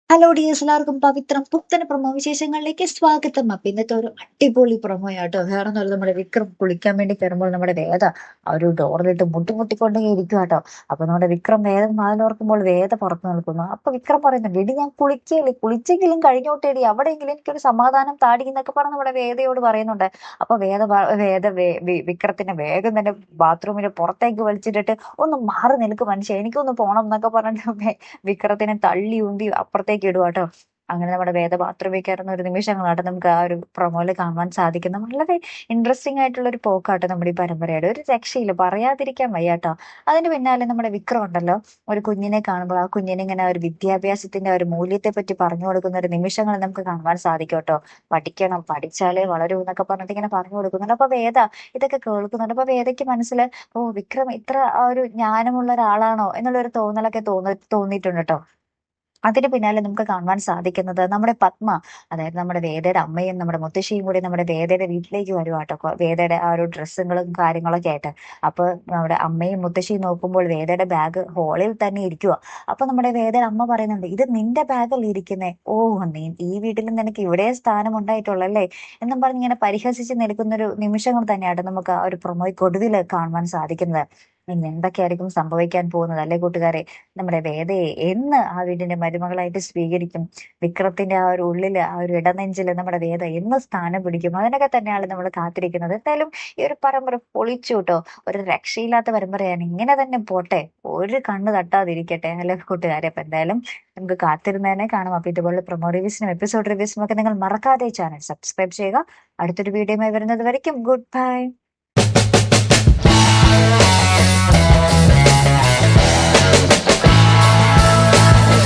Hello dears, എല്ലാവർക്കും പവിത്രം പുത്തൻ promo വിശേഷങ്ങളിലേക്ക് സ്വാഗതം. അപ്പൊ ഇന്നത്തെ ഒരു അടിപൊളി പ്രൊമോയാട്ടോ. വേറൊന്നുമല്ല, നമ്മുടെ വിക്രം കുളിക്കാൻ വേണ്ടി കയറുമ്പോൾ നമ്മുടെ വേദ ആ ഒരു ഡോറിലിട്ട് മുട്ടിക്കൊണ്ടേ ഇരിക്കും കേട്ടോ. അപ്പൊ നമ്മുടെ വിക്രം വേദം വാതിലോർക്കുമ്പോൾ വേദ പുറത്തു നിൽക്കുന്നു. അപ്പൊ വിക്രം പറയുന്നുണ്ട്, ഇടി ഞാൻ കുളിക്കല്ലേ, കുളിച്ചെങ്കിലും കഴിഞ്ഞോട്ടേടി, അവിടെയെങ്കിലും എനിക്കൊരു സമാധാനം താടി എന്നൊക്കെ പറഞ്ഞ് നമ്മുടെ വേദയോട് പറയുന്നുണ്ട്. അപ്പൊ വിക്രത്തിനെ വേഗം തന്നെ ബാത്റൂമിന് പുറത്തേക്ക് വലിച്ചിട്ടിട്ട്, ഒന്ന് മാറി നിൽക്ക് മനുഷ്യ, എനിക്കൊന്ന് പോണം എന്നൊക്കെ പറഞ്ഞിട്ട് വിക്രത്തിനെ തള്ളി ഉന്തി അപ്പുറത്തേക്ക് ഇടുക കേട്ടോ. അങ്ങനെ നമ്മുടെ വേദ ബാത്റൂമിൽ കയറുന്ന ഒരു നിമിഷങ്ങളാണ് നമുക്ക് ആ ഒരു പ്രൊമോയില് കാണുവാൻ സാധിക്കുന്നത്. വളരെ ഇൻട്രസ്റ്റിംഗ് ആയിട്ടുള്ള ഒരു പോക്കാട്ടോ നമ്മുടെ ഈ പരമ്പരയുടെ. ഒരു രക്ഷയില്ല, പറയാതിരിക്കാൻ വയ്യാട്ടോ. അതിന് പിന്നാലെ നമ്മുടെ വിക്രം ഉണ്ടല്ലോ, ഒരു കുഞ്ഞിനെ കാണുമ്പോൾ ആ കുഞ്ഞിനെ ഇങ്ങനെ ഒരു വിദ്യാഭ്യാസത്തിന്റെ ഒരു മൂല്യത്തെ പറ്റി പറഞ്ഞു കൊടുക്കുന്ന ഒരു നിമിഷങ്ങൾ നമുക്ക് കാണുവാൻ സാധിക്കും കേട്ടോ. പഠിക്കണം, പഠിച്ചാലേ വളരൂ എന്നൊക്കെ പറഞ്ഞിട്ട് ഇങ്ങനെ പറഞ്ഞു കൊടുക്കുന്നുണ്ട്. അപ്പൊ വേദ ഇതൊക്കെ കേൾക്കുന്നുണ്ട്. അപ്പൊ വേദയ്ക്ക് മനസ്സിൽ, ഓ വിക്രം ഇത്ര ആ ഒരു ജ്ഞാനമുള്ള ഒരാളാണോ എന്നുള്ളൊരു തോന്നലൊക്കെ തോന്നിയിട്ടുണ്ട് കേട്ടോ. അതിന് പിന്നാലെ നമുക്ക് കാണുവാൻ സാധിക്കുന്നത് നമ്മുടെ പത്മ, അതായത് നമ്മുടെ വേദയുടെ അമ്മയും നമ്മുടെ മുത്തശ്ശിയും കൂടി നമ്മുടെ വേദയുടെ വീട്ടിലേക്ക് വരുവാട്ടോ. വേദയുടെ ആ ഒരു ഡ്രസ്സുകളും കാര്യങ്ങളൊക്കെ ആയിട്ട്. അപ്പൊ നമ്മുടെ അമ്മയും മുത്തശ്ശിയും നോക്കുമ്പോൾ വേദയുടെ ബാഗ് ഹോളിൽ തന്നെ ഇരിക്കുക. അപ്പൊ നമ്മുടെ വേദയുടെ അമ്മ പറയുന്നുണ്ട്, ഇത് നിന്റെ ബാഗിൽ ഇരിക്കുന്നേ, ഓ നീ ഈ വീട്ടിൽ നിനക്ക് ഇവിടെ സ്ഥാനം ഉണ്ടായിട്ടുള്ളല്ലേ എന്നും പറഞ്ഞ് ഇങ്ങനെ പരിഹസിച്ച് നിൽക്കുന്ന ഒരു നിമിഷങ്ങൾ തന്നെയാണ് നമുക്ക് ആ ഒരു പ്രൊമോയ്ക്കൊടുവിൽ കാണുവാൻ സാധിക്കുന്നത്. ഇനി എന്തൊക്കെയായിരിക്കും സംഭവിക്കാൻ പോകുന്നത് അല്ലെ കൂട്ടുകാരെ? നമ്മുടെ വേദയെ എന്ന് ആ വീടിന്റെ മരുമകളായിട്ട് സ്വീകരിക്കും? വിക്രത്തിന്റെ ആ ഒരു ഉള്ളില്, ആ ഒരു ഇടനെഞ്ചില് നമ്മുടെ വേദ എന്ന് സ്ഥാനം പിടിക്കും? അതിനൊക്കെ തന്നെയാണ് നമ്മൾ കാത്തിരിക്കുന്നത്. എന്തായാലും ഈ ഒരു പരമ്പര പൊളിച്ചു കേട്ടോ. ഒരു രക്ഷയില്ലാത്ത പരമ്പരയാണ്. ഇങ്ങനെ തന്നെ പോട്ടെ, ഒരു കണ്ണ് തട്ടാതിരിക്കട്ടെ അല്ലെ കൂട്ടുകാരെ? അപ്പൊ എന്തായാലും നമുക്ക് കാത്തിരുന്നതിനെ കാണാം. അപ്പൊ ഇതുപോലെ പ്രൊമോ റിവ്യൂസിനും എപ്പിസോഡ് റിവ്യൂസിനും ഒക്കെ നിങ്ങൾ മറക്കാതെ ചാനൽ സബ്സ്ക്രൈബ് ചെയ്യുക. അടുത്തൊരു വീഡിയോയുമായി വരുന്നത് വരയ്ക്കും ഗുഡ് ബൈ.